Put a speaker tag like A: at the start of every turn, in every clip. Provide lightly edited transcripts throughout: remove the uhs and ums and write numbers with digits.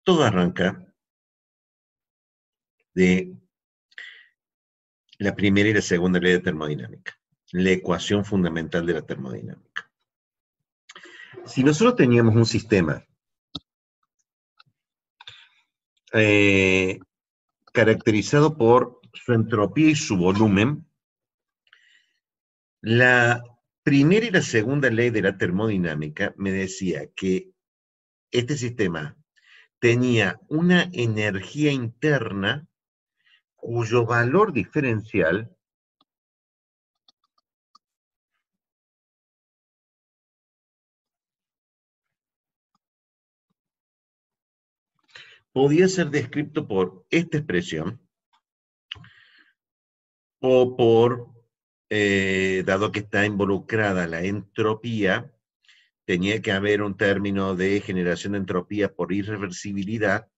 A: Todo arranca de la primera y la segunda ley de termodinámica, la ecuación fundamental de la termodinámica. Si nosotros teníamos un sistema caracterizado por su entropía y su volumen, la primera y la segunda ley de la termodinámica me decía que este sistema tenía una energía interna cuyo valor diferencial podía ser descrito por esta expresión o por, dado que está involucrada la entropía, tenía que haber un término de generación de entropía por irreversibilidad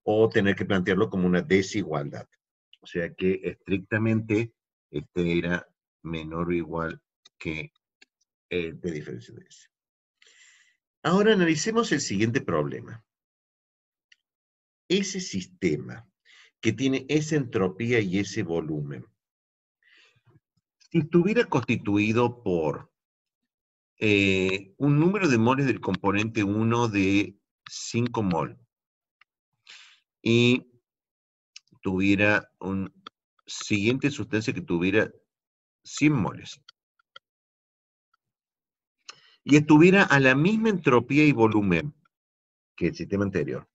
A: o tener que plantearlo como una desigualdad. O sea que estrictamente este era menor o igual que de diferencia de ese. Ahora analicemos el siguiente problema. Ese sistema que tiene esa entropía y ese volumen, si estuviera constituido por un número de moles del componente 1 de 5 mol y tuviera un siguiente sustancia que tuviera 100 moles y estuviera a la misma entropía y volumen que el sistema anterior,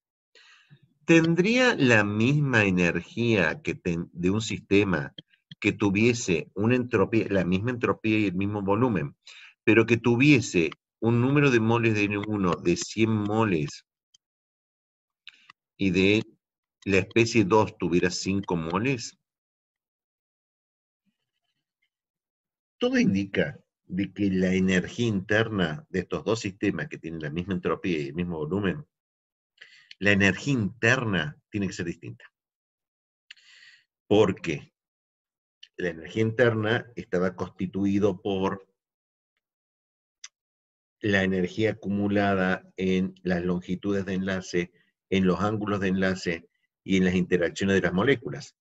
A: ¿tendría la misma energía de un sistema que tuviese una entropía, la misma entropía y el mismo volumen, pero que tuviese un número de moles de N1 de 100 moles y de la especie 2 tuviera 5 moles? Todo indica de que la energía interna de estos dos sistemas que tienen la misma entropía y el mismo volumen, la energía interna tiene que ser distinta. Porque la energía interna estaba constituido por la energía acumulada en las longitudes de enlace, en los ángulos de enlace y en las interacciones de las moléculas.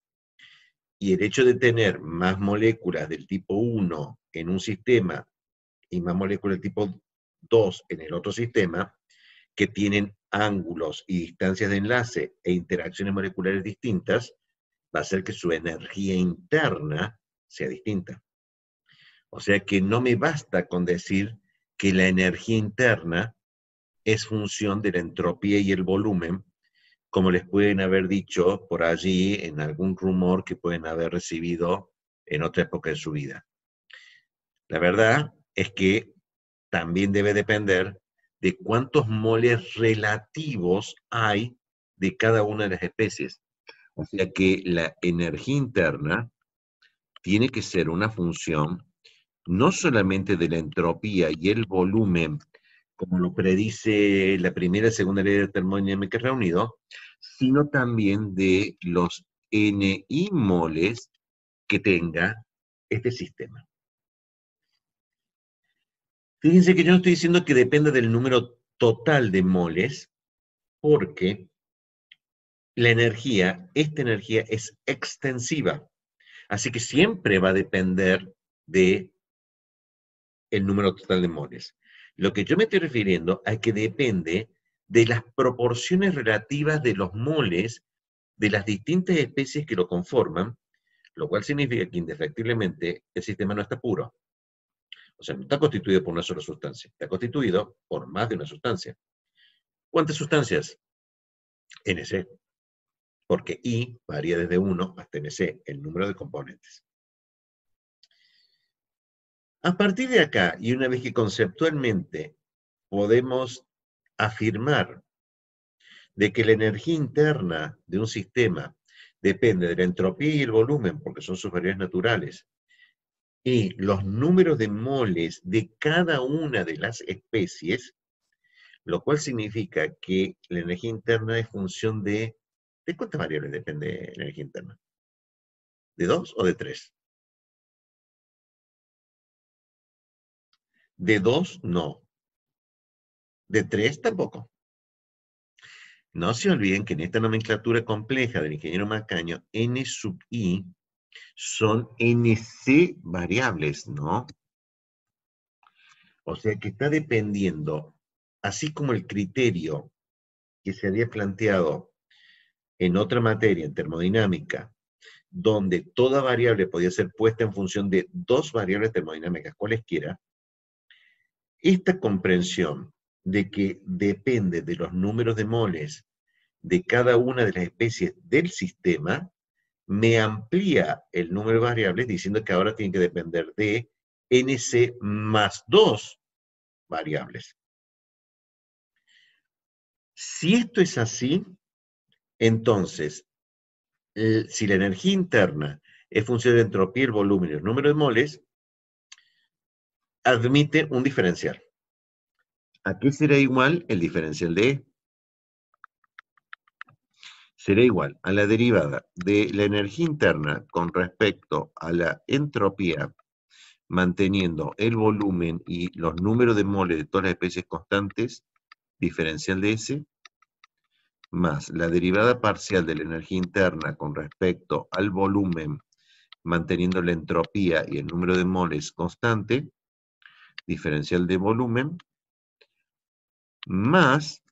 A: Y el hecho de tener más moléculas del tipo 1 en un sistema y más moléculas del tipo 2 en el otro sistema, que tienen ángulos y distancias de enlace e interacciones moleculares distintas, va a hacer que su energía interna sea distinta. O sea que no me basta con decir que la energía interna es función de la entropía y el volumen, como les pueden haber dicho por allí en algún rumor que pueden haber recibido en otra época de su vida. La verdad es que también debe depender de cuántos moles relativos hay de cada una de las especies. O sea que la energía interna tiene que ser una función no solamente de la entropía y el volumen, como lo predice la primera y segunda ley de termodinámica reunido, sino también de los Ni moles que tenga este sistema. Fíjense que yo no estoy diciendo que dependa del número total de moles, porque la energía, esta energía es extensiva. Así que siempre va a depender de el número total de moles. Lo que yo me estoy refiriendo es que depende de las proporciones relativas de los moles de las distintas especies que lo conforman, lo cual significa que indefectiblemente el sistema no está puro. O sea, no está constituido por una sola sustancia, está constituido por más de una sustancia. ¿Cuántas sustancias? NC, porque I varía desde 1 hasta NC, el número de componentes. A partir de acá, y una vez que conceptualmente podemos afirmar de que la energía interna de un sistema depende de la entropía y el volumen, porque son sus variables naturales, y los números de moles de cada una de las especies, lo cual significa que la energía interna es función de... ¿De cuántas variables depende la energía interna? ¿De 2 o de 3? De 2, no. De 3, tampoco. No se olviden que en esta nomenclatura compleja del ingeniero Macaño, N sub I son NC variables, ¿no? O sea que está dependiendo, así como el criterio que se había planteado en otra materia, en termodinámica, donde toda variable podía ser puesta en función de dos variables termodinámicas, cualesquiera, esta comprensión de que depende de los números de moles de cada una de las especies del sistema, me amplía el número de variables diciendo que ahora tiene que depender de NC más dos variables. Si esto es así, entonces, si la energía interna es función de entropía, el volumen y el número de moles, admite un diferencial. ¿A qué será igual el diferencial de E? Será igual a la derivada de la energía interna con respecto a la entropía, manteniendo el volumen y los números de moles de todas las especies constantes, diferencial de S, más la derivada parcial de la energía interna con respecto al volumen, manteniendo la entropía y el número de moles constante, diferencial de volumen, más,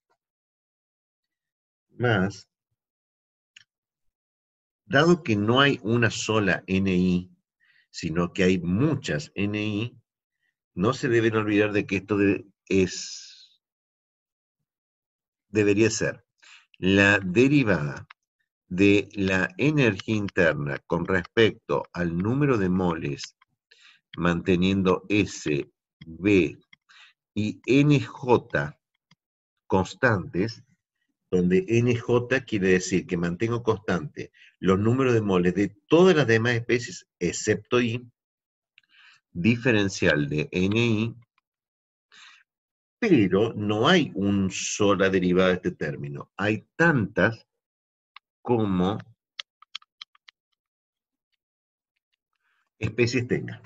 A: dado que no hay una sola NI, sino que hay muchas NI, no se deben olvidar de que esto debería ser la derivada de la energía interna con respecto al número de moles, manteniendo S, B y NJ constantes, donde NJ quiere decir que mantengo constante los números de moles de todas las demás especies, excepto I, diferencial de NI, pero no hay una sola derivada de este término. Hay tantas como especies tenga.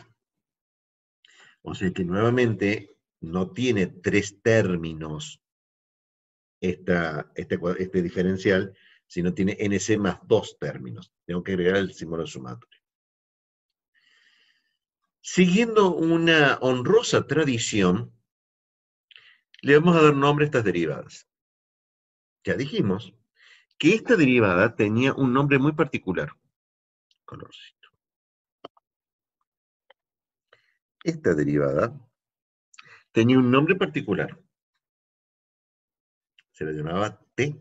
A: O sea que nuevamente no tiene tres términos este diferencial, sino tiene NC más dos términos. Tengo que agregar el símbolo sumatorio. Siguiendo una honrosa tradición, le vamos a dar nombre a estas derivadas. Ya dijimos que esta derivada tenía un nombre muy particular. Colorcito. Esta derivada tenía un nombre particular. Se la llamaba T.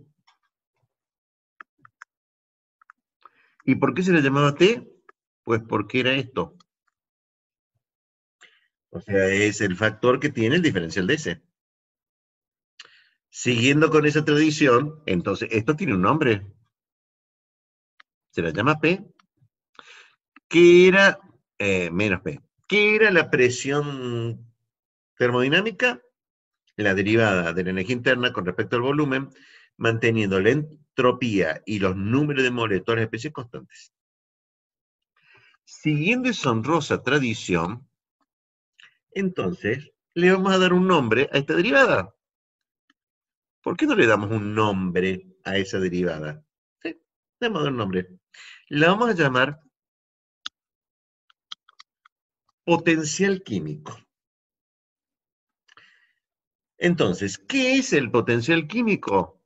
A: ¿Y por qué se la llamaba T? Pues porque era esto. O sea, es el factor que tiene el diferencial de S. Siguiendo con esa tradición, entonces esto tiene un nombre. Se la llama P. ¿Qué era menos P? ¿Qué era la presión termodinámica? La derivada de la energía interna con respecto al volumen, manteniendo la entropía y los números de moles de todas las especies constantes. Siguiendo esa honrosa tradición, entonces le vamos a dar un nombre a esta derivada. ¿Por qué no le damos un nombre a esa derivada? Sí, le vamos a dar un nombre. La vamos a llamar potencial químico. Entonces, ¿qué es el potencial químico?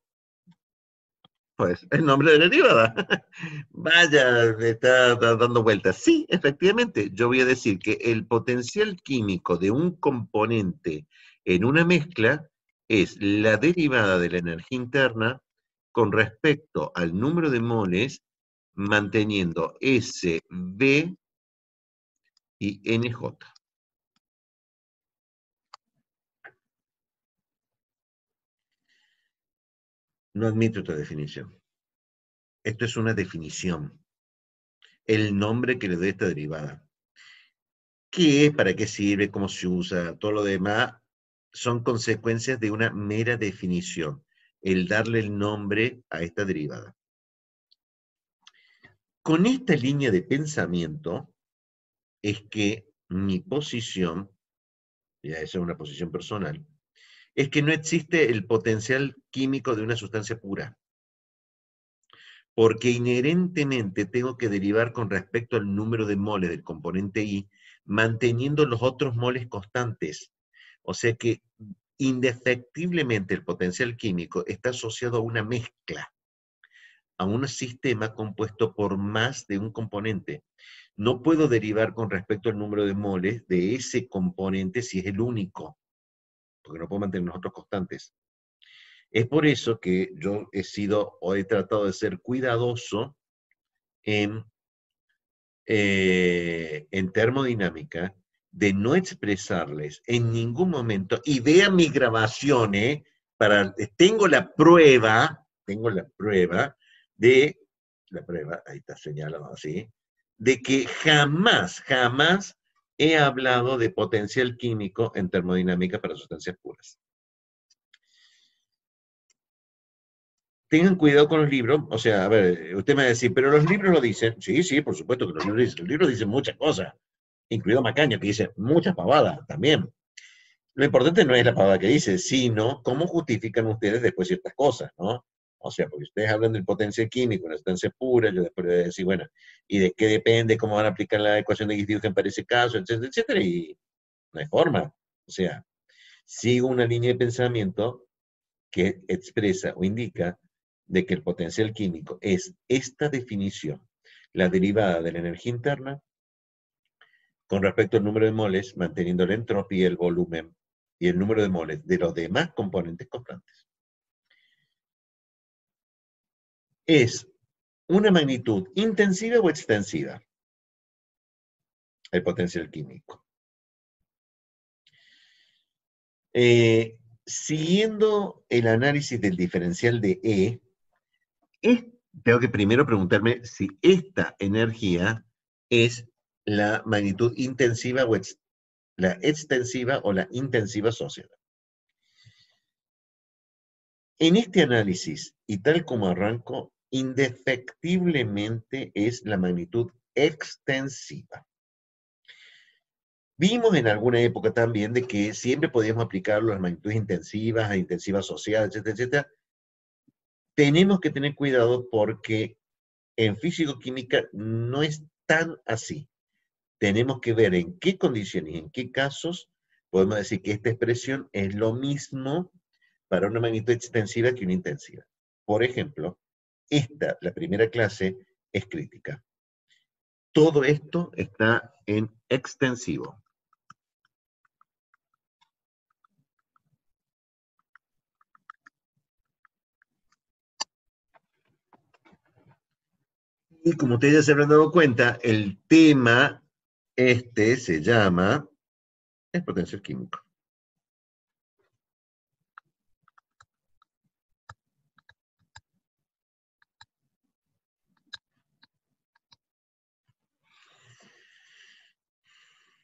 A: Pues el nombre de la derivada. Vaya, me está dando vueltas. Sí, efectivamente, yo voy a decir que el potencial químico de un componente en una mezcla es la derivada de la energía interna con respecto al número de moles, manteniendo S, B y NJ. No admito esta definición. Esto es una definición. El nombre que le doy a esta derivada. ¿Qué es? ¿Para qué sirve? ¿Cómo se usa? Todo lo demás son consecuencias de una mera definición. El darle el nombre a esta derivada. Con esta línea de pensamiento es que mi posición, ya esa es una posición personal, es que no existe el potencial químico de una sustancia pura, porque inherentemente tengo que derivar con respecto al número de moles del componente I, manteniendo los otros moles constantes. O sea que indefectiblemente el potencial químico está asociado a una mezcla, a un sistema compuesto por más de un componente. No puedo derivar con respecto al número de moles de ese componente si es el único, porque no puedo mantener los otros constantes. Es por eso que yo he sido o he tratado de ser cuidadoso en termodinámica de no expresarles en ningún momento, y vean mis grabaciones, tengo la prueba de, ahí está señalado así, de que jamás he hablado de potencial químico en termodinámica para sustancias puras. Tengan cuidado con los libros, o sea, a ver, usted me va a decir, pero los libros lo dicen. Sí, sí, por supuesto que los libros dicen muchas cosas, incluido Macaño, que dice muchas pavadas también. Lo importante no es la pavada que dice, sino cómo justifican ustedes después ciertas cosas, ¿no? O sea, porque ustedes hablan del potencial químico, una sustancia pura, yo después voy a decir, bueno, ¿y de qué depende? ¿Cómo van a aplicar la ecuación de Gies-Dügen para ese caso? Etcétera, etcétera, y no hay forma. O sea, sigo una línea de pensamiento que expresa o indica de que el potencial químico es esta definición, la derivada de la energía interna con respecto al número de moles, manteniendo la entropía, el volumen y el número de moles de los demás componentes constantes. ¿Es una magnitud intensiva o extensiva el potencial químico? Siguiendo el análisis del diferencial de tengo que primero preguntarme si esta energía es la magnitud intensiva o la extensiva o la intensiva asociada. En este análisis, y tal como arranco, indefectiblemente es la magnitud extensiva. Vimos en alguna época también de que siempre podíamos aplicar las magnitudes intensivas, a intensivas asociadas, etcétera, etcétera. Tenemos que tener cuidado porque en físico-química no es tan así. Tenemos que ver en qué condiciones y en qué casos podemos decir que esta expresión es lo mismo para una magnitud extensiva que una intensiva. Por ejemplo, la primera clase, es crítica. Todo esto está en extensivo. Y como ustedes ya se habrán dado cuenta, el tema se llama el potencial químico.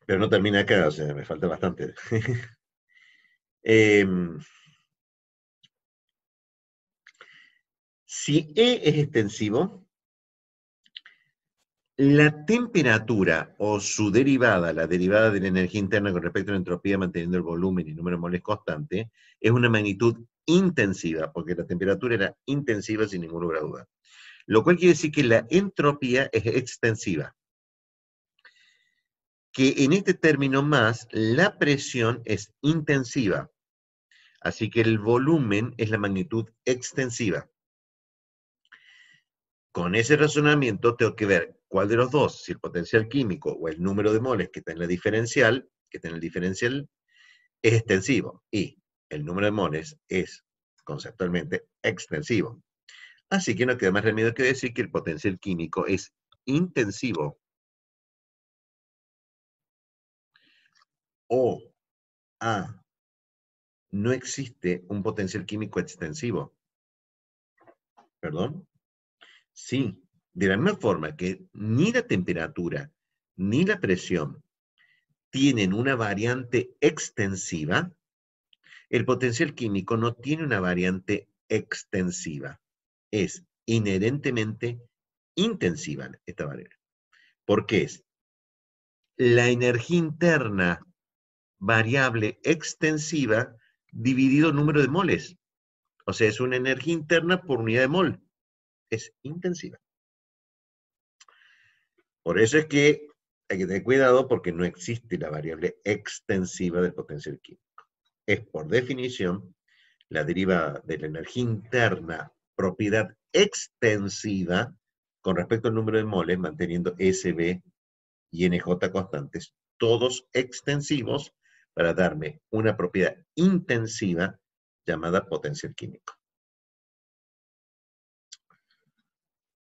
A: Pero no termina acá, o sea, me falta bastante. Si E es extensivo, la temperatura o su derivada, la derivada de la energía interna con respecto a la entropía manteniendo el volumen y número de moles constante, es una magnitud intensiva, porque la temperatura era intensiva sin ningún lugar a duda. Lo cual quiere decir que la entropía es extensiva. Que en este término más, la presión es intensiva. Así que el volumen es la magnitud extensiva. Con ese razonamiento tengo que ver cuál de los dos, si el potencial químico o el número de moles que está en la diferencial, es extensivo y el número de moles es conceptualmente extensivo. Así que no queda más remedio que decir que el potencial químico es intensivo. O A, no existe un potencial químico extensivo. ¿Perdón? Sí, de la misma forma que ni la temperatura ni la presión tienen una variante extensiva, el potencial químico no tiene una variante extensiva. Es inherentemente intensiva esta variable. ¿Por qué es? La energía interna variable extensiva dividido número de moles. O sea, es una energía interna por unidad de mol. Es intensiva. Por eso es que hay que tener cuidado porque no existe la variable extensiva del potencial químico. Es por definición la derivada de la energía interna, propiedad extensiva con respecto al número de moles, manteniendo SB y NJ constantes, todos extensivos, para darme una propiedad intensiva llamada potencial químico.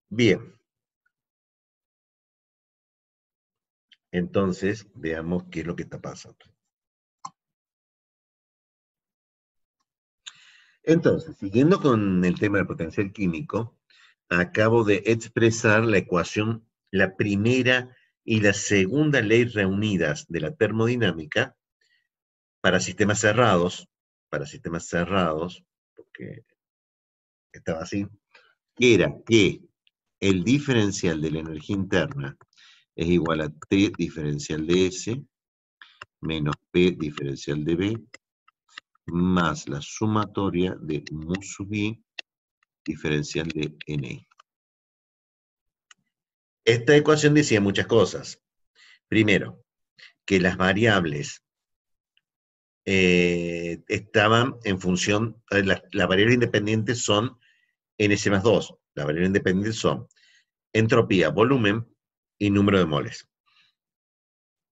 A: Bien. Entonces, veamos qué es lo que está pasando. Entonces, siguiendo con el tema del potencial químico, acabo de expresar la ecuación, la primera y la segunda ley reunidas de la termodinámica para sistemas cerrados, porque estaba así, que era que el diferencial de la energía interna es igual a T diferencial de S menos P diferencial de B más la sumatoria de mu sub i diferencial de Ni. Esta ecuación decía muchas cosas. Primero, que las variables estaban en función, las variables independientes son Ns más 2. Las variables independientes son entropía, volumen y número de moles.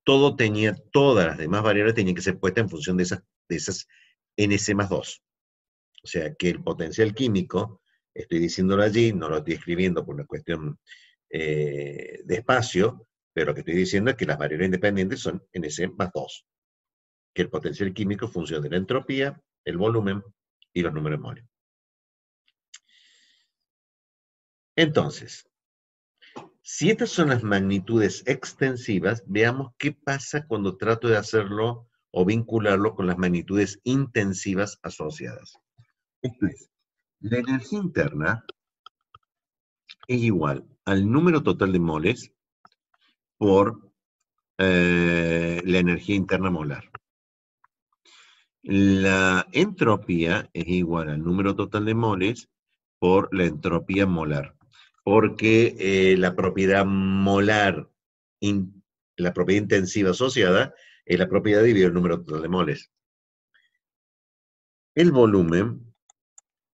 A: Todas las demás variables tenían que ser puestas en función de esas Ns más 2. O sea que el potencial químico, estoy diciéndolo allí, no lo estoy escribiendo por una cuestión de espacio, pero lo que estoy diciendo es que las variables independientes son Ns más 2. Que el potencial químico funciona de la entropía, el volumen y los números de moles. Entonces, si estas son las magnitudes extensivas, veamos qué pasa cuando trato de hacerlo o vincularlo con las magnitudes intensivas asociadas. Esto es, la energía interna es igual al número total de moles por la energía interna molar. La entropía es igual al número total de moles por la entropía molar, porque la propiedad molar, la propiedad intensiva asociada, es la propiedad dividido el número total de moles. El volumen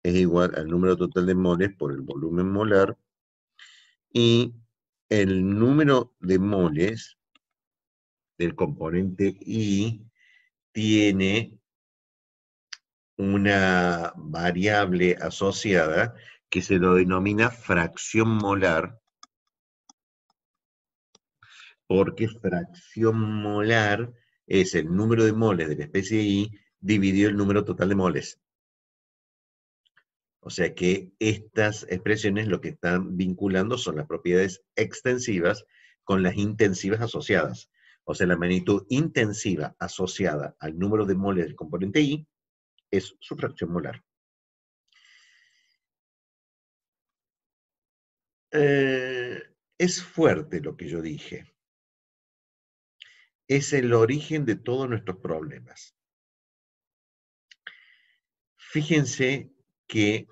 A: es igual al número total de moles por el volumen molar, y el número de moles del componente I tiene una variable asociada que se lo denomina fracción molar, porque fracción molar es el número de moles de la especie I dividido el número total de moles. O sea que estas expresiones lo que están vinculando son las propiedades extensivas con las intensivas asociadas. O sea, la magnitud intensiva asociada al número de moles del componente I es su fracción molar. Es fuerte lo que yo dije. Es el origen de todos nuestros problemas. Fíjense que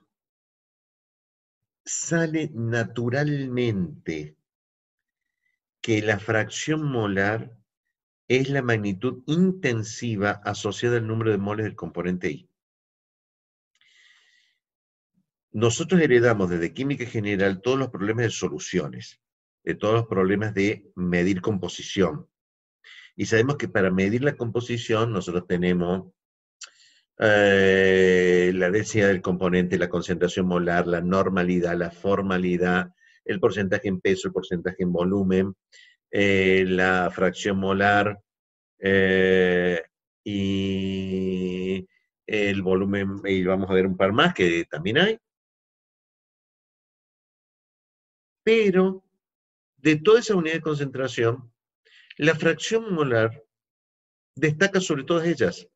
A: sale naturalmente que la fracción molar es la magnitud intensiva asociada al número de moles del componente I. Nosotros heredamos desde química general todos los problemas de soluciones, de todos los problemas de medir composición. Y sabemos que para medir la composición nosotros tenemos la densidad del componente, la concentración molar, la normalidad, la formalidad, el porcentaje en peso, el porcentaje en volumen, la fracción molar y el volumen, y vamos a ver un par más que también hay. Pero de toda esa unidad de concentración, la fracción molar destaca sobre todas ellas.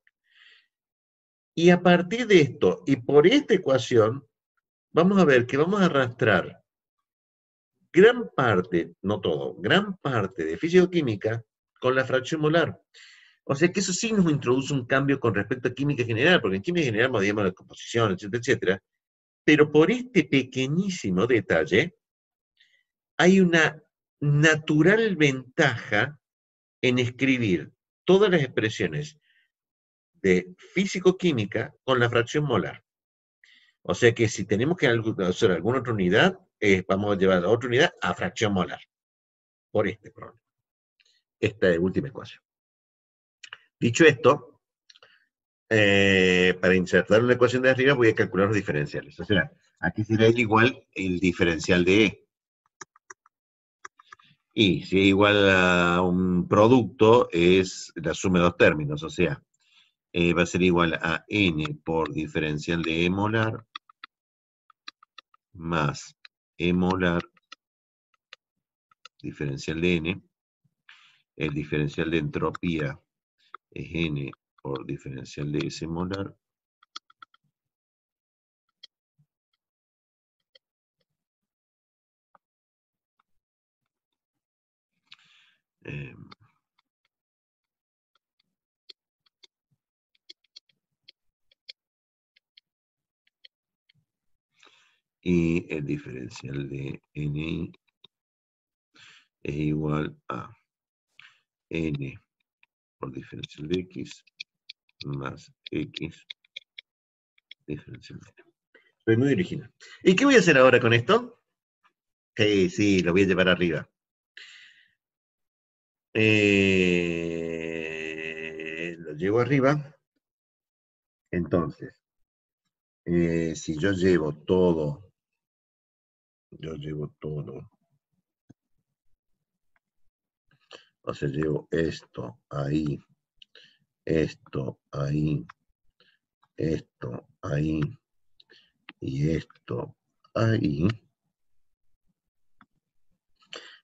A: Y a partir de esto, y por esta ecuación, vamos a ver que vamos a arrastrar gran parte, no todo, gran parte de físico-química con la fracción molar. O sea que eso sí nos introduce un cambio con respecto a química general, porque en química general medíamos la composición, etcétera, etcétera. Pero por este pequeñísimo detalle, hay una natural ventaja en escribir todas las expresiones de físico-química con la fracción molar. O sea que si tenemos que hacer alguna otra unidad, vamos a llevar a otra unidad a fracción molar, por este problema. Esta última ecuación. Dicho esto, para insertar una ecuación de arriba voy a calcular los diferenciales. O sea, aquí sería igual el diferencial de E. Y si es igual a un producto, es la suma de dos términos. O sea, va a ser igual a N por diferencial de E molar más E molar diferencial de N. El diferencial de entropía es N por diferencial de S molar y el diferencial de Ni es igual a N por diferencial de X más X diferencial de N. Soy muy original. ¿Y qué voy a hacer ahora con esto? Sí, lo voy a llevar arriba. Lo llevo arriba. Entonces, si yo llevo todo, o sea, llevo esto ahí, esto ahí, esto ahí y esto ahí,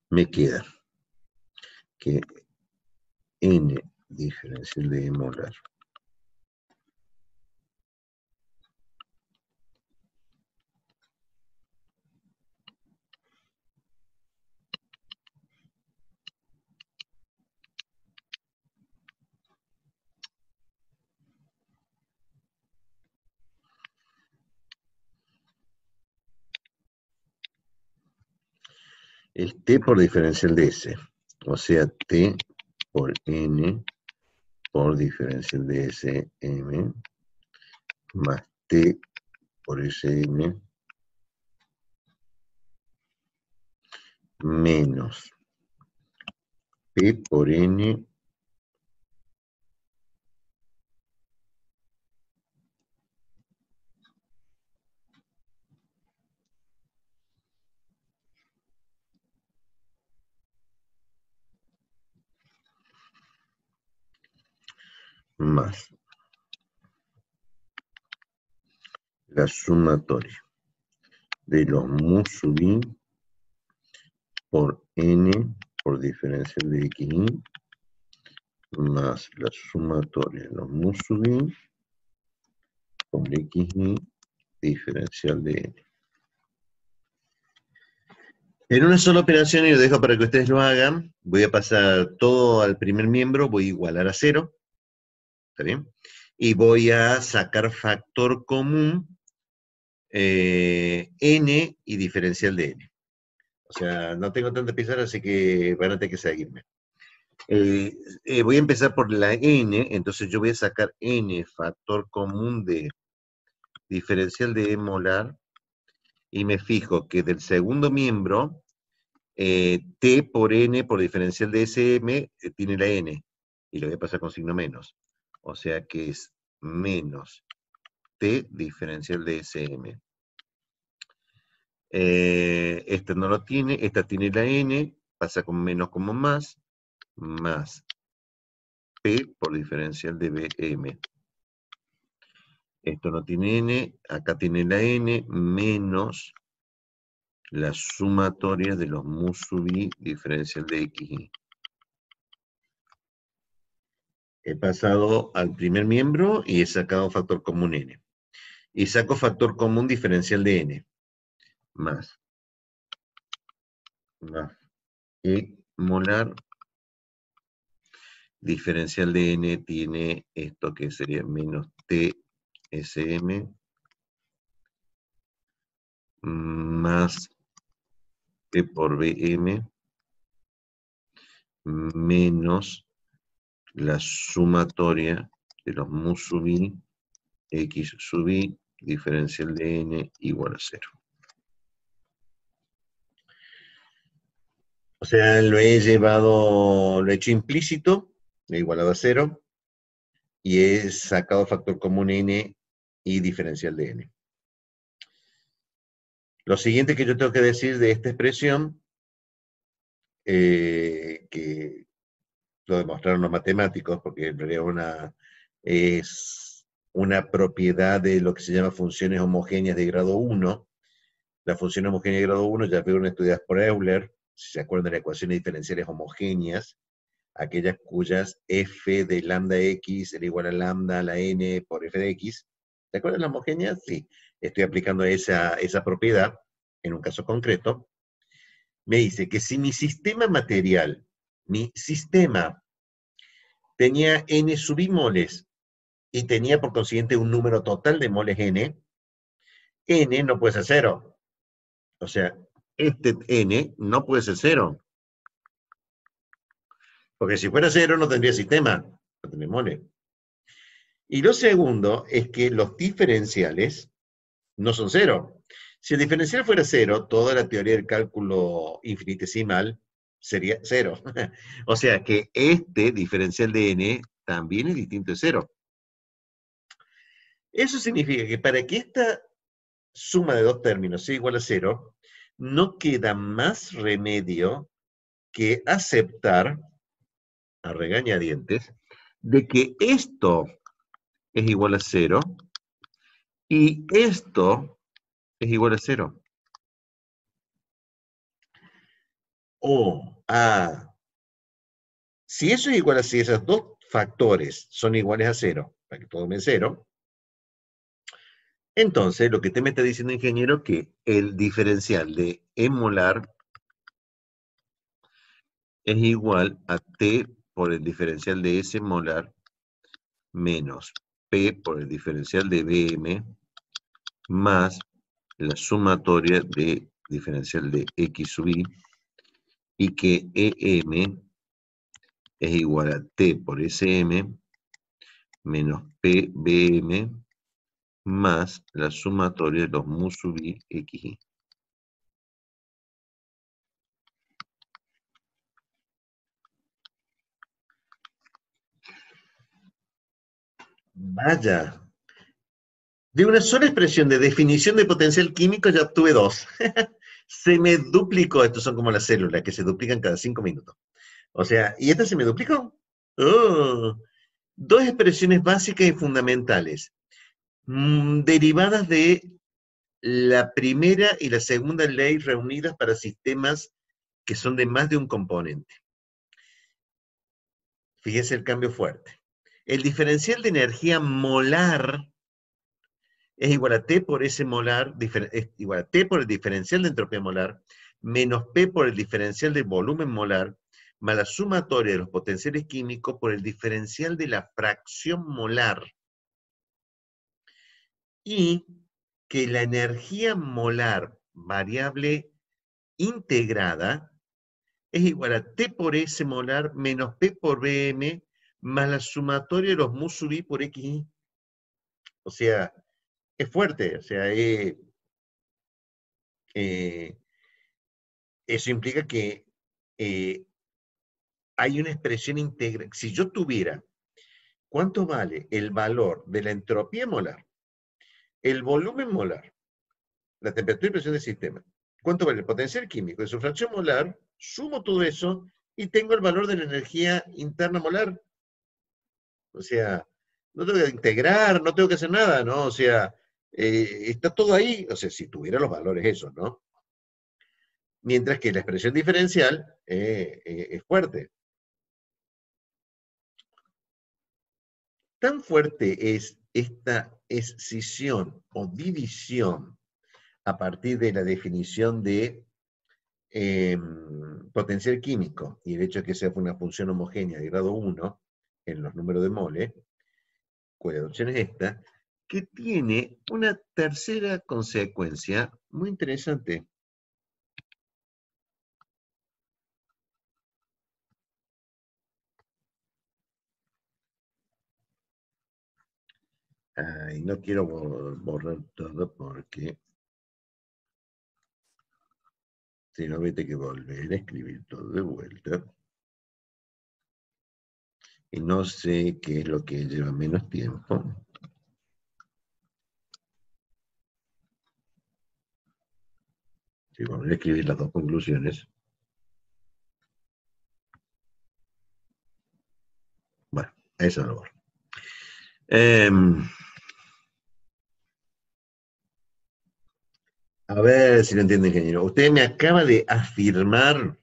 A: me queda que N diferencial de molar es T por diferencial de S, o sea, T por N por diferencial de SM más T por SM menos P por N más la sumatoria de los mu sub i por N por diferencial de XI más la sumatoria de los mu sub i por XI diferencial de N. En una sola operación, y lo dejo para que ustedes lo hagan, voy a pasar todo al primer miembro, voy a igualar a 0, ¿está bien? Y voy a sacar factor común n y diferencial de n. O sea, no tengo tanta pizarra, así que van a tener que seguirme. Voy a empezar por la n, entonces yo voy a sacar n factor común de diferencial de E molar, y me fijo que del segundo miembro, T por N por diferencial de SM tiene la N, y lo voy a pasar con signo menos. O sea que es menos T diferencial de SM. Esta no lo tiene, esta tiene la N, pasa con menos como más P por diferencial de BM. Esto no tiene N, acá tiene la N, menos la sumatoria de los mu sub i diferencial de XI. He pasado al primer miembro y he sacado factor común N. Y saco factor común diferencial de N. Más E molar diferencial de n tiene esto que sería menos TSM más P por BM menos la sumatoria de los mu sub i, x sub i, diferencial de n igual a 0. O sea, lo he hecho implícito, he igualado a 0, y he sacado factor común n y diferencial de n. Lo siguiente que yo tengo que decir de esta expresión, que lo demostraron los matemáticos, porque en realidad es una propiedad de lo que se llama funciones homogéneas de grado 1. La función homogénea de grado 1 ya fueron estudiadas por Euler, si se acuerdan de las ecuaciones diferenciales homogéneas, aquellas cuyas f de lambda x era igual a lambda a la n por f de x. ¿Se acuerdan de las homogéneas? Sí. Estoy aplicando esa propiedad en un caso concreto. Me dice que si mi sistema material, mi sistema, tenía n sub i moles y tenía por consiguiente un número total de moles n no puede ser 0. O sea, este n no puede ser 0. Porque si fuera 0 no tendría sistema, no tendría moles. Y lo segundo es que los diferenciales no son 0. Si el diferencial fuera 0, toda la teoría del cálculo infinitesimal sería 0. O sea que este diferencial de n también es distinto de 0. Eso significa que para que esta suma de dos términos sea igual a 0, no queda más remedio que aceptar, a regañadientes, de que esto es igual a 0 y esto es igual a 0. Si eso es igual a, si esos dos factores son iguales a 0, para que todo me 0, entonces lo que usted me está diciendo, ingeniero, que el diferencial de E molar es igual a T por el diferencial de S molar menos P por el diferencial de BM más la sumatoria de diferencial de X sub I, y que EM es igual a T por SM menos PBM más la sumatoria de los mu sub i xi. Vaya. De una sola expresión de definición de potencial químico ya obtuve dos. Se me duplicó. Estos son como las células que se duplican cada 5 minutos. O sea, ¿y esta se me duplicó? Oh. Dos expresiones básicas y fundamentales, derivadas de la primera y la segunda ley reunidas para sistemas que son de más de un componente. Fíjese el cambio fuerte. El diferencial de energía molar es igual a T por S molar, es igual a T por el diferencial de entropía molar, menos P por el diferencial de volumen molar, más la sumatoria de los potenciales químicos por el diferencial de la fracción molar. Y que la energía molar variable integrada es igual a T por S molar menos P por BM más la sumatoria de los mu sub i por XI. O sea, es fuerte. O sea, eso implica que hay una expresión íntegra. Si yo tuviera, ¿cuánto vale el valor de la entropía molar, el volumen molar, la temperatura y presión del sistema? ¿Cuánto vale el potencial químico de su fracción molar? Sumo todo eso y tengo el valor de la energía interna molar. O sea, no tengo que integrar, no tengo que hacer nada, ¿no? O sea, está todo ahí. O sea, si tuviera los valores esos, ¿no? Mientras que la expresión diferencial es fuerte. Tan fuerte es esta escisión o división a partir de la definición de potencial químico y el hecho de que sea una función homogénea de grado 1, en los números de mole, cuya opción es esta, que tiene una tercera consecuencia muy interesante. Ay, no quiero borrar todo porque si no, vete que volver a escribir todo de vuelta. Y no sé qué es lo que lleva menos tiempo. Si volver a escribir las dos conclusiones. Bueno, eso lo borro. A ver si lo entiende, ingeniero. Usted me acaba de afirmar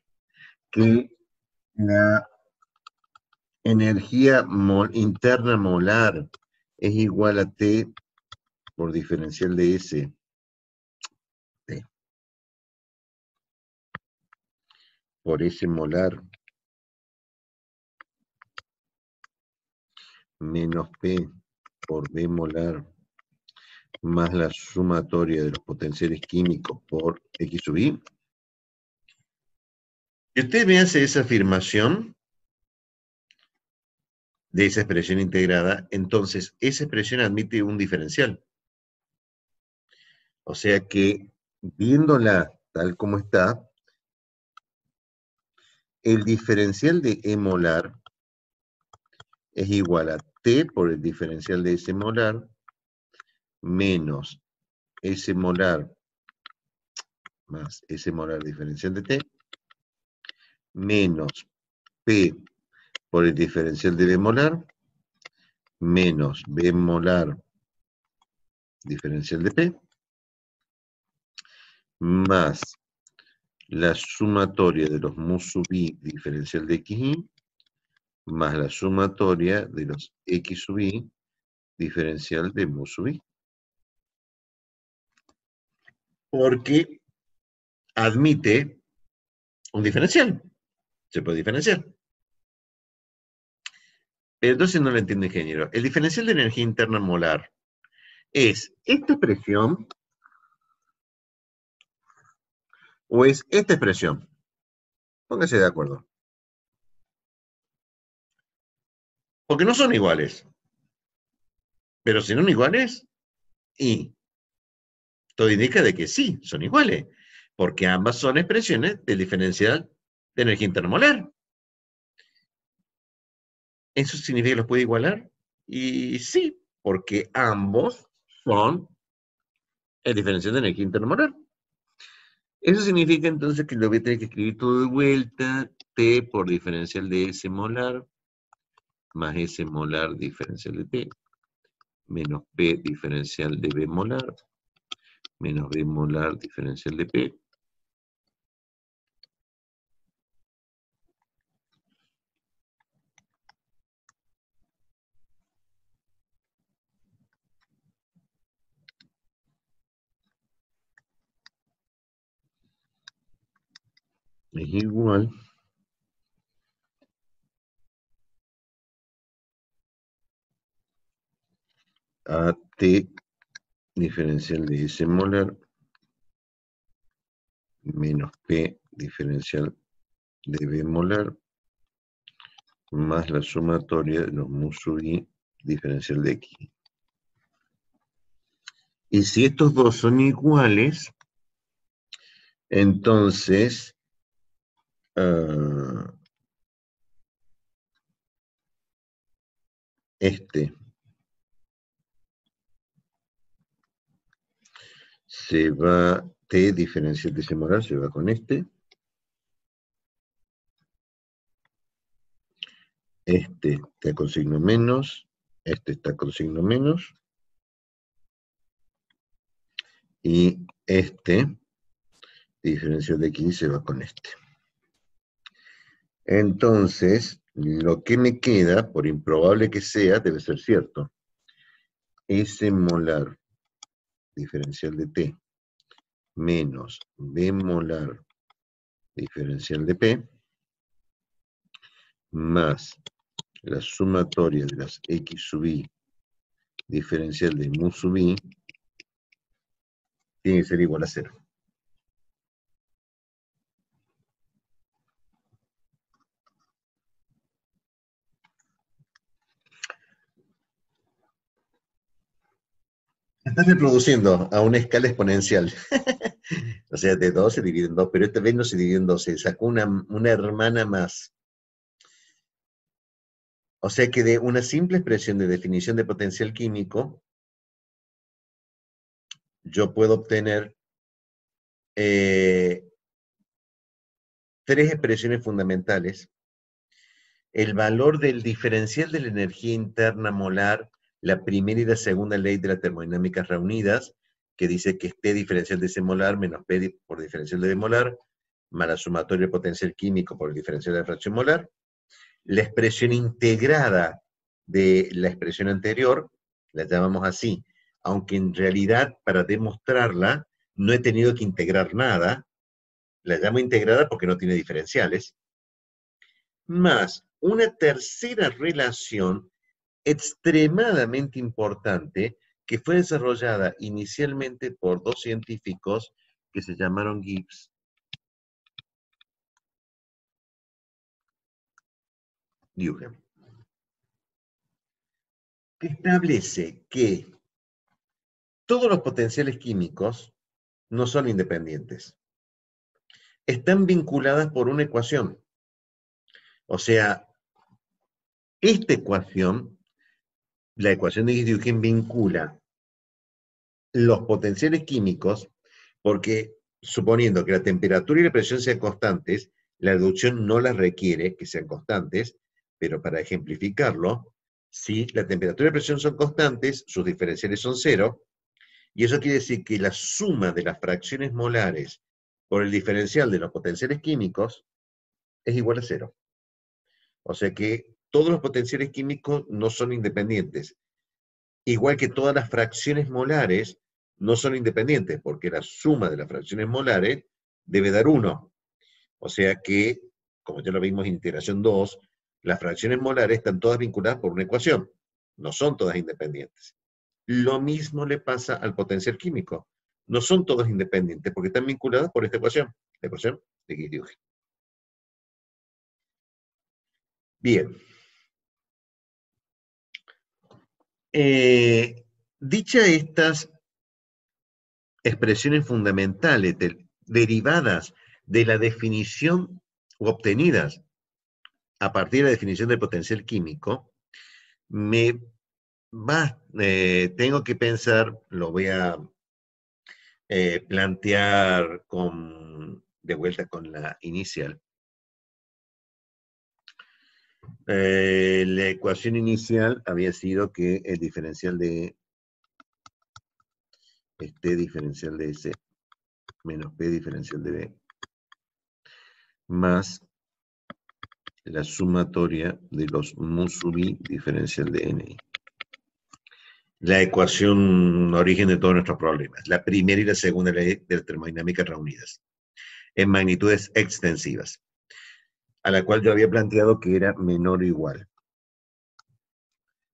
A: que la energía interna molar es igual a T por diferencial de S. T por S molar menos P por B molar más la sumatoria de los potenciales químicos por X sub I. Si usted me hace esa afirmación de esa expresión integrada, entonces esa expresión admite un diferencial. O sea que, viéndola tal como está, el diferencial de E molar es igual a T por el diferencial de S molar menos S molar más S molar diferencial de T menos P por el diferencial de B molar menos B molar diferencial de P más la sumatoria de los mu sub I diferencial de XI más la sumatoria de los X sub I diferencial de mu sub I. Porque admite un diferencial. Se puede diferenciar. Pero entonces no lo entiende, ingeniero. El diferencial de energía interna molar es esta expresión o es esta expresión. Póngase de acuerdo. Porque no son iguales. Pero si no son iguales, y todo indica de que sí, son iguales. Porque ambas son expresiones del diferencial de energía interna molar. ¿Eso significa que los puede igualar? Y sí, porque ambos son el diferencial de energía interna molar. Eso significa entonces que lo voy a tener que escribir todo de vuelta. T por diferencial de S molar más S molar diferencial de T menos P diferencial de B molar menos B molar diferencial de P es igual a T diferencial de S molar menos P diferencial de B molar más la sumatoria de los mu sub I diferencial de X. Y si estos dos son iguales, entonces este se va, T diferencial de S molar se va con este. Este está con signo menos, este está con signo menos, y este, diferencial de X, se va con este. Entonces, lo que me queda, por improbable que sea, debe ser cierto. S molar diferencial de T menos B molar diferencial de P más la sumatoria de las x sub i diferencial de mu sub i tiene que ser igual a 0. Estás reproduciendo a una escala exponencial. O sea, de 2 se divide en 2, pero esta vez no se dividió en 2, se sacó una hermana más. O sea que de una simple expresión de definición de potencial químico, yo puedo obtener 3 expresiones fundamentales. El valor del diferencial de la energía interna molar, la primera y la segunda ley de la termodinámica reunidas, que dice que T diferencial de C molar menos P por diferencial de D molar, más la sumatoria de potencial químico por el diferencial de la fracción molar. La expresión integrada de la expresión anterior, la llamamos así, aunque en realidad para demostrarla no he tenido que integrar nada, la llamo integrada porque no tiene diferenciales, más una tercera relación extremadamente importante que fue desarrollada inicialmente por 2 científicos que se llamaron Gibbs y Hugen, que establece que todos los potenciales químicos no son independientes. Están vinculadas por una ecuación. O sea, esta ecuación, la ecuación de Gibbs-Hugen, vincula los potenciales químicos porque, suponiendo que la temperatura y la presión sean constantes, la reducción no las requiere que sean constantes, pero para ejemplificarlo, si la temperatura y la presión son constantes, sus diferenciales son 0, y eso quiere decir que la suma de las fracciones molares por el diferencial de los potenciales químicos es igual a 0. O sea que todos los potenciales químicos no son independientes. Igual que todas las fracciones molares no son independientes, porque la suma de las fracciones molares debe dar 1. O sea que, como ya lo vimos en integración 2, las fracciones molares están todas vinculadas por una ecuación. No son todas independientes. Lo mismo le pasa al potencial químico. No son todos independientes porque están vinculadas por esta ecuación, la ecuación de Gibbs-Hugen. Bien. Dichas estas expresiones fundamentales derivadas de la definición o obtenidas a partir de la definición del potencial químico, tengo que pensar, lo voy a plantear de vuelta con la inicial. La ecuación inicial había sido que el diferencial de T diferencial de S menos P diferencial de B más la sumatoria de los mu sub i diferencial de Ni. La ecuación origen de todos nuestros problemas. La primera y la segunda ley de la termodinámica reunidas. En magnitudes extensivas. A la cual yo había planteado que era menor o igual.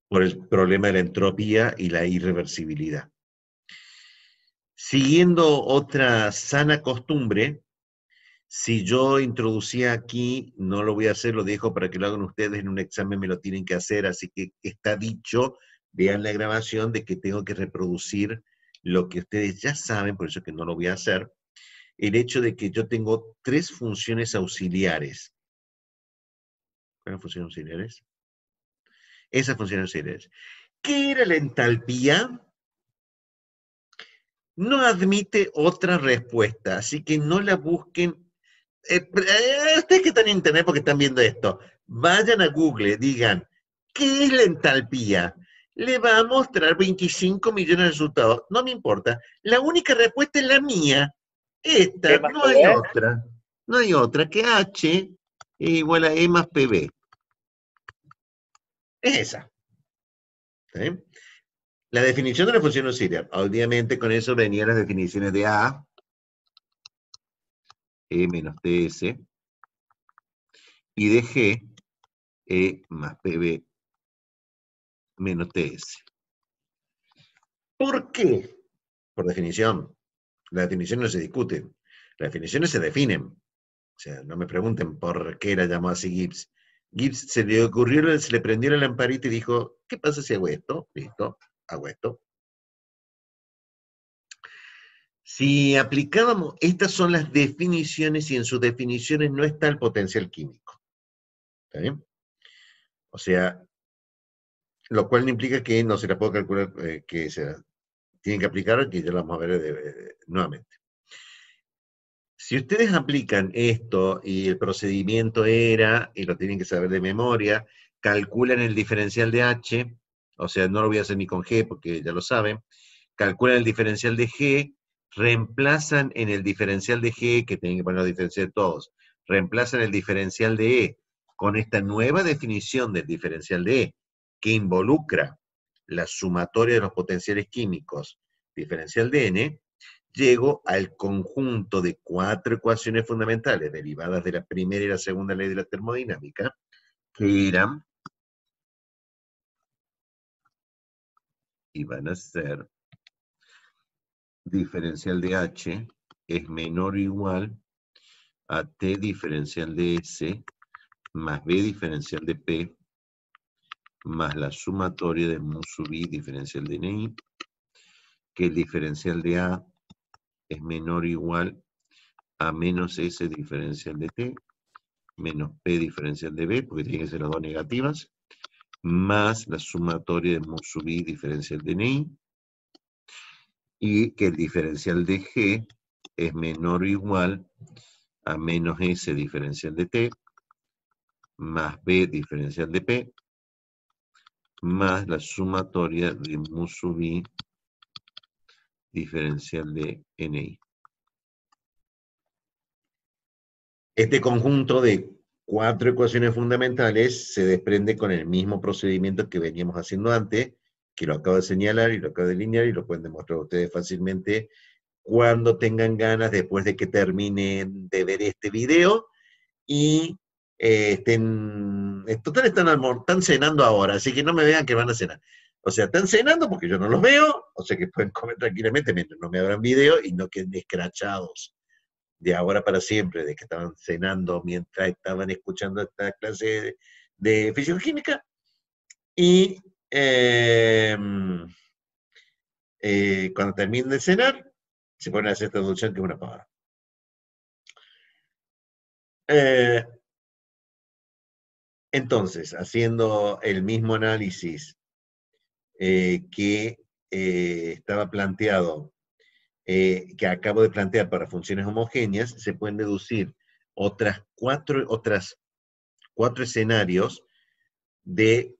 A: Por el problema de la entropía y la irreversibilidad. Siguiendo otra sana costumbre, si yo introducía aquí, no lo voy a hacer, lo dejo para que lo hagan ustedes en un examen, me lo tienen que hacer, así que está dicho, vean la grabación de que tengo que reproducir lo que ustedes ya saben, por eso que no lo voy a hacer, el hecho de que yo tengo 3 funciones auxiliares. ¿Cuáles funciones auxiliares? Esas funciones auxiliares. ¿Qué era la entalpía? No admite otra respuesta, así que no la busquen. Ustedes que están en internet porque están viendo esto, vayan a Google, digan, ¿qué es la entalpía? Le va a mostrar 25 millones de resultados. No me importa. La única respuesta es la mía. Esta, no hay otra. No hay otra que H es igual a E más PB. Es esa. ¿Sí? La definición de la función auxiliar. Obviamente con eso venían las definiciones de A, E menos TS, y de G, E más PB menos TS. ¿Por qué? Por definición. Las definiciones no se discuten. Las definiciones se definen. O sea, no me pregunten por qué era llamado así Gibbs. Gibbs se le ocurrió, se le prendió la lamparita y dijo, ¿qué pasa si hago esto? Listo, hago esto. Si aplicábamos, estas son las definiciones y en sus definiciones no está el potencial químico. ¿Está bien? O sea, lo cual no implica que no se la pueda calcular, que se tienen que aplicar, que ya lo vamos a ver nuevamente. Si ustedes aplican esto y el procedimiento era, y lo tienen que saber de memoria, calculan el diferencial de H, o sea, no lo voy a hacer ni con G porque ya lo saben, calculan el diferencial de G, reemplazan en el diferencial de G, que tienen que poner los diferenciales todos, reemplazan el diferencial de E con esta nueva definición del diferencial de E, que involucra la sumatoria de los potenciales químicos, diferencial de N, llego al conjunto de 4 ecuaciones fundamentales derivadas de la primera y la segunda ley de la termodinámica, que eran, y van a ser, diferencial de H es menor o igual a T diferencial de S más B diferencial de P más la sumatoria de mu sub I diferencial de NI, que el diferencial de A es menor o igual a menos S diferencial de T menos P diferencial de B, porque tienen que ser las dos negativas, más la sumatoria de mu sub I diferencial de NI, y que el diferencial de G es menor o igual a menos S diferencial de T, más B diferencial de P, más la sumatoria de mu sub I diferencial de NI. Este conjunto de 4 ecuaciones fundamentales se desprende con el mismo procedimiento que veníamos haciendo antes, que lo acabo de señalar y lo acabo de delinear y lo pueden demostrar ustedes fácilmente cuando tengan ganas después de que terminen de ver este video y total están cenando ahora, así que no me vean que van a cenar. O sea, están cenando porque yo no los veo, o sea que pueden comer tranquilamente mientras no me abran video y no queden escrachados de ahora para siempre, de que estaban cenando mientras estaban escuchando esta clase de físico-química. Y cuando terminen de cenar, se ponen a hacer esta traducción que es una pavada. Entonces, haciendo el mismo análisis que estaba planteado, que acabo de plantear para funciones homogéneas, se pueden deducir otras cuatro escenarios de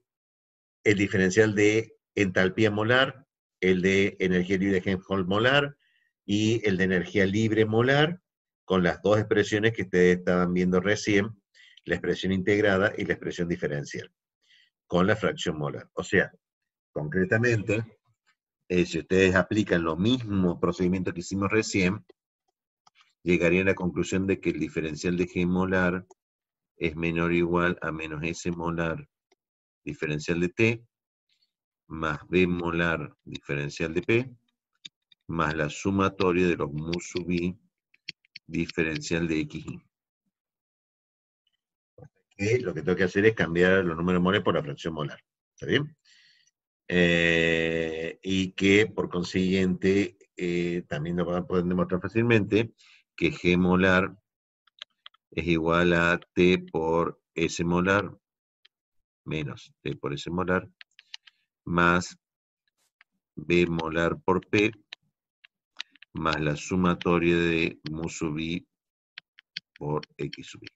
A: el diferencial de entalpía molar, el de energía libre de Helmholtz molar y el de energía libre molar, con las dos expresiones que ustedes estaban viendo recién, la expresión integrada y la expresión diferencial, con la fracción molar. O sea, concretamente, si ustedes aplican lo mismo procedimiento que hicimos recién, llegarían a la conclusión de que el diferencial de G molar es menor o igual a menos S molar diferencial de T, más B molar diferencial de P, más la sumatoria de los mu sub I diferencial de XY. Lo que tengo que hacer es cambiar los números molares por la fracción molar. ¿Está bien? Y que por consiguiente también lo pueden demostrar fácilmente que G molar es igual a T por S molar menos T por S molar más B molar por P más la sumatoria de mu sub I por X sub I.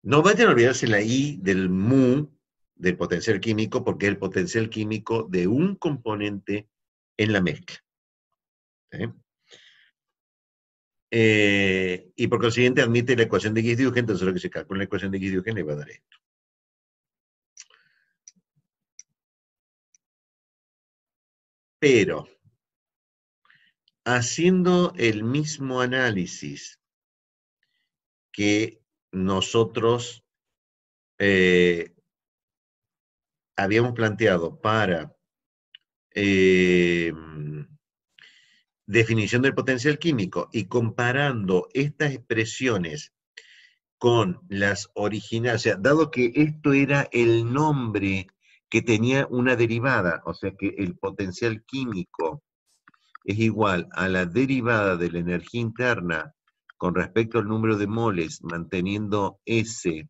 A: No vayan a olvidarse la I del mu del potencial químico porque es el potencial químico de un componente en la mezcla. Y por consiguiente admite la ecuación de Gibbs-Duhem, entonces lo que se calcula en la ecuación de Gibbs-Duhem le va a dar esto. Pero, haciendo el mismo análisis que nosotros habíamos planteado para definición del potencial químico y comparando estas expresiones con las originales, o sea, dado que esto era el nombre que tenía una derivada, o sea que el potencial químico es igual a la derivada de la energía interna con respecto al número de moles, manteniendo S,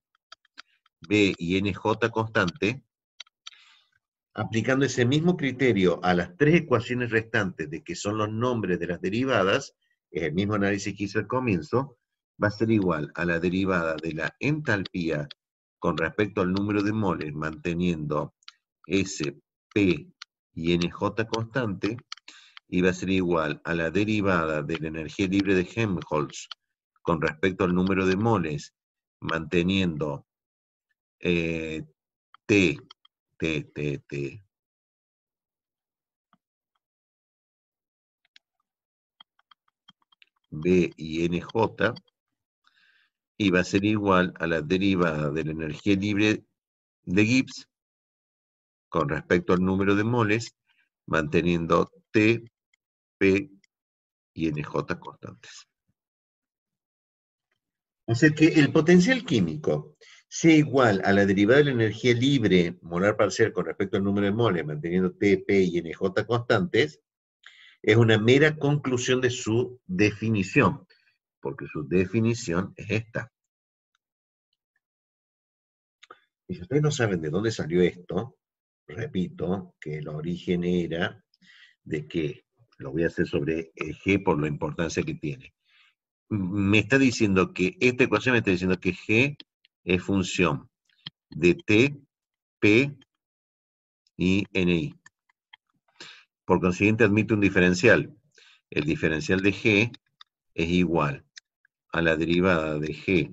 A: B y NJ constante, aplicando ese mismo criterio a las tres ecuaciones restantes de que son los nombres de las derivadas, es el mismo análisis que hice al comienzo, va a ser igual a la derivada de la entalpía con respecto al número de moles, manteniendo S, P y NJ constante, y va a ser igual a la derivada de la energía libre de Helmholtz con respecto al número de moles, manteniendo T, B y NJ, y va a ser igual a la derivada de la energía libre de Gibbs con respecto al número de moles, manteniendo T, P y NJ constantes. O sea que el potencial químico sea igual a la derivada de la energía libre molar parcial con respecto al número de moles, manteniendo T, P y NJ constantes, es una mera conclusión de su definición, porque su definición es esta. Y si ustedes no saben de dónde salió esto, repito que el origen era de que, lo voy a hacer sobre el G por la importancia que tiene. Me está diciendo que, esta ecuación me está diciendo que G es función de T, P y NI. Por consiguiente admite un diferencial. El diferencial de G es igual a la derivada de G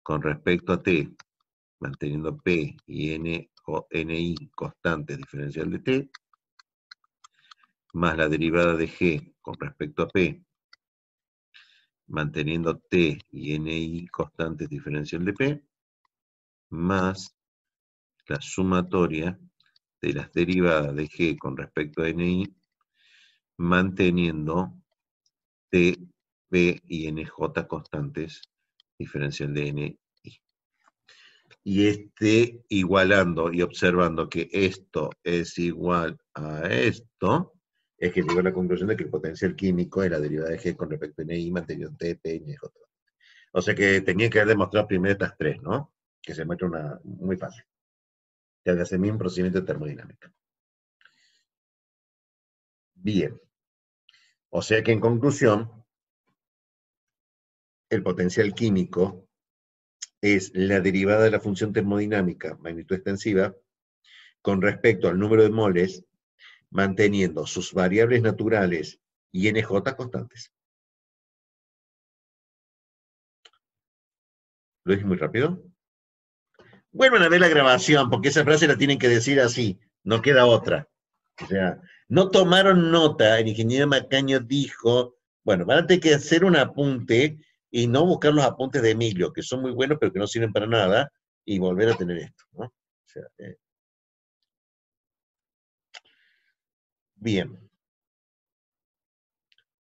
A: con respecto a T, manteniendo P y N o NI constantes diferencial de T, más la derivada de G con respecto a P, manteniendo T y NI constantes diferencial de P, más la sumatoria de las derivadas de G con respecto a NI, manteniendo T, P y NJ constantes diferencial de NI. Y igualando y observando que esto es igual a esto, es que llegó a la conclusión de que el potencial químico es la derivada de G con respecto a NI mantenido T, P y NJ. O sea que tenía que haber demostrado primero estas tres, ¿no? Que se muestra muy fácil. Que hace el mismo procedimiento de termodinámica. Bien. O sea que en conclusión, el potencial químico es la derivada de la función termodinámica, magnitud extensiva, con respecto al número de moles, manteniendo sus variables naturales y NJ constantes. ¿Lo dije muy rápido? Vuelvan a ver la grabación, porque esa frase la tienen que decir así, no queda otra. O sea, no tomaron nota, el ingeniero Macaño dijo, bueno, van a tener que hacer un apunte y no buscar los apuntes de Emilio, que son muy buenos, pero que no sirven para nada, y volver a tener esto, ¿no? O sea, bien.